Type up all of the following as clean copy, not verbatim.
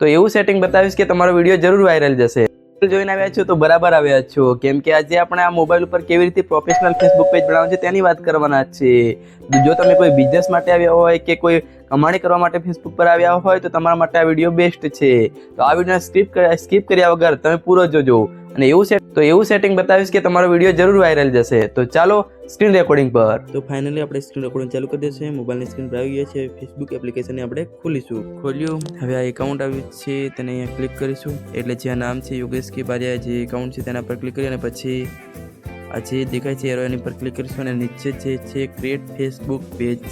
તો એવું સેટિંગ બતાવીશ કે તમારો વિડીયો જરૂર વાયરલ જશે। જોઈને આવ્યા છો તો બરાબર આવ્યા છો, કેમ કે આજે આપણે આ મોબાઈલ ઉપર કેવી રીતે પ્રોફેશનલ ફેસબુક પેજ બનાવવાનું છે તેની વાત કરવાના છે। જો તમે કોઈ બિઝનેસ માટે આવ્યા હોય કે કોઈ કમાણી કરવા માટે ફેસબુક પર આવ્યા હોય તો તમારા માટે આ વિડીયો બેસ્ટ છે। તો આ વિડીયોને સ્કીપ કર્યા વગર તમે પૂરો જોજો અને એવું સેટિંગ બતાવીશ કે તમારો વિડીયો જરૂર વાયરલ જશે। તો ચાલો સ્ક્રીન રેકોર્ડિંગ પર। તો ફાઇનલી આપણે સ્ક્રીન રેકોર્ડિંગ ચાલુ કરી દઈશું। મોબાઈલની સ્ક્રીન પર આવી ગયા છે, ફેસબુક એપ્લિકેશનને આપણે ખોલીશું। ખોલ્યું, હવે આ એકાઉન્ટ આવ્યું છે તેને અહીંયા ક્લિક કરીશું। એટલે જે નામ છે યોગેશ કે બારિયા, જે એકાઉન્ટ છે તેના પર ક્લિક કરી અને પછી આ જે દેખાય છે એરો એની પર ક્લિક કરીશું અને નીચે જે છે ક્રિએટ ફેસબુક પેજ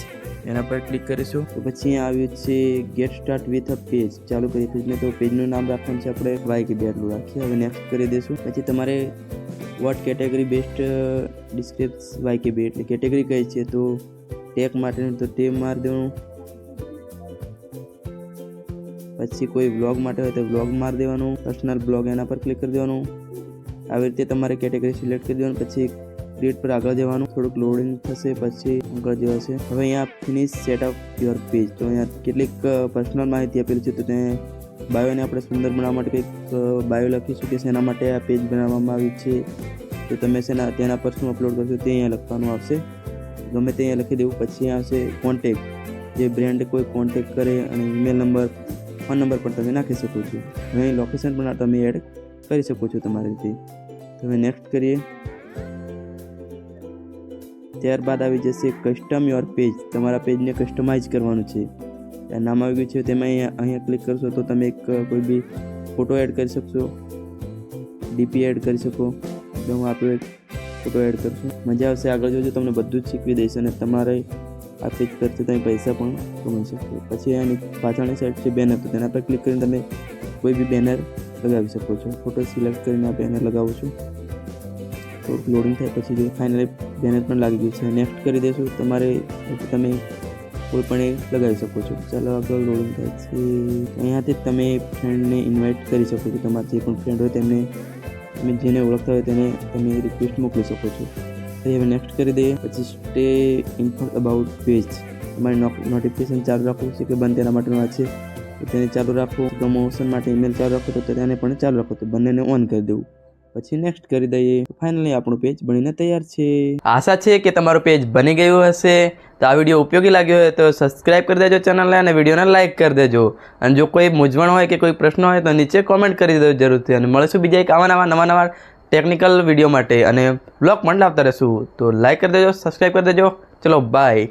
એના પર ક્લિક કરીશું। તો પછી અહીંયા આવ્યું છે get start with a page, ચાલુ કરીએ પેજને। તો પેજનું નામ રાખવાનું છે આપણે વાય કે બેટલું રાખીએ। હવે નેક્સ્ટ કરી દઈશું। પછી તમારે વોટ કેટેગરી બેસ્ટ ડિસ્ક્રિપ્સ વાય કે બે એટલે કેટેગરી કઈ છે તો ટેક માટેનું તો તે મારી દેવાનું। પછી કોઈ વ્લોગ માટે હોય તો વ્લોગ મારી દેવાનું, પર્સનલ બ્લોગ એના પર ક્લિક કરી દેવાનું। આવી રીતે તમારે કેટેગરી સિલેક્ટ કરી દેવાનું। પછી ક્રિએટ પર આગળ જવાનું, થોડુંક લોડિંગ થશે પછી આગળ જવાશે। હવે અહીંયા ફિનિશ સેટઅપ યોર પેજ, તો અહીંયા કેટલીક પર્સનલ માહિતી આપેલી છે, તો તેને બાયોને આપણે સુંદર બનાવવા માટે કંઈક બાયો લખીશું કે શેના માટે આ પેજ બનાવવામાં આવ્યું છે, તો તમે તેના પર શું અપલોડ કરશો તે અહીંયા લખવાનું આવશે, ગમે તે અહીંયા લખી દેવું। પછી આવશે કોન્ટેક્ટ, જે બ્રાન્ડ કોઈ કોન્ટેક્ટ કરે અને ઈમેલ નંબર, ફોન નંબર પણ તમે નાખી શકો છો। હવે લોકેશન પણ તમે એડ કરી શકો છો તમારી રીતે। હવે નેક્સ્ટ કરીએ। ત્યારબાદ આવી જશે કસ્ટમ યોર પેજ, તમારા પેજને કસ્ટમાઇઝ કરવાનું છે। નામ આવી ગયું છે તેમાં અહીંયા ક્લિક કરશો તો તમે કોઈ બી ફોટો એડ કરી શકશો, ડીપી એડ કરી શકો। તો હું આપણો એક ફોટો એડ કરશું, મજા આવશે। આગળ જોજો, તમને બધું જ શીખવી દઈશ અને તમારે આ પેજ પરથી તમે પૈસા પણ કમાઈ શકો। પછી એની પાછળની સાઈડ છે બેનર, તો તેના પર ક્લિક કરીને તમે કોઈ બી બેનર લગાવી શકો છો। ફોટો સિલેક્ટ કરીને આ બેનર લગાવું છું, થોડુંક લોડિંગ થાય પછી જો ફાઇનલી બેનર પણ લાગી ગયું છે। નેક્સ્ટ કરી દઈશું। તમારે તમે કોઈ પણ એ લગાવી શકો છો। ચાલો આગળ લોડિંગ થાય છે। અહીંયાથી તમે ફ્રેન્ડને ઇન્વાઇટ કરી શકો છો, તમારા જે પણ ફ્રેન્ડ હોય તેમને, તમે જેને ઓળખતા હોય તેને તમે રિક્વેસ્ટ મોકલી શકો છો। હવે નેક્સ્ટ કરી દઈએ। પછી સ્ટે ઇન્ફોર્મ અબાઉટ પેજ, તમારે નોટિફિકેશન ચાલુ રાખવું છે કે બંધ તેના માટેનું આ છે, તો તેને ચાલુ રાખવું। પ્રમોશન માટે ઈમેલ ચાલુ રાખો તો તેને પણ ચાલુ રાખો, તો બંનેને ઓન કરી દેવું। પછી નેક્સ્ટ કરી દઈએ। ફાઇનલી આપણું પેજ બનીને તૈયાર છે। આશા છે કે તમારું પેજ બની ગયું હશે। તો આ વિડીયો ઉપયોગી લાગ્યો હોય તો સબસ્ક્રાઇબ કરી દેજો ચેનલને અને વિડીયોને લાઇક કરી દેજો। અને જો કોઈ મૂંઝવણ હોય કે કોઈ પ્રશ્ન હોય તો નીચે કોમેન્ટ કરી દેજો જરૂરથી। અને મળીશું બીજા એક આવા નવા ટેકનિકલ વિડીયો માટે અને બ્લોગ પણ લાવતા રહીશું। તો લાઇક કરી દેજો, સબસ્ક્રાઇબ કરી દેજો। ચલો બાય।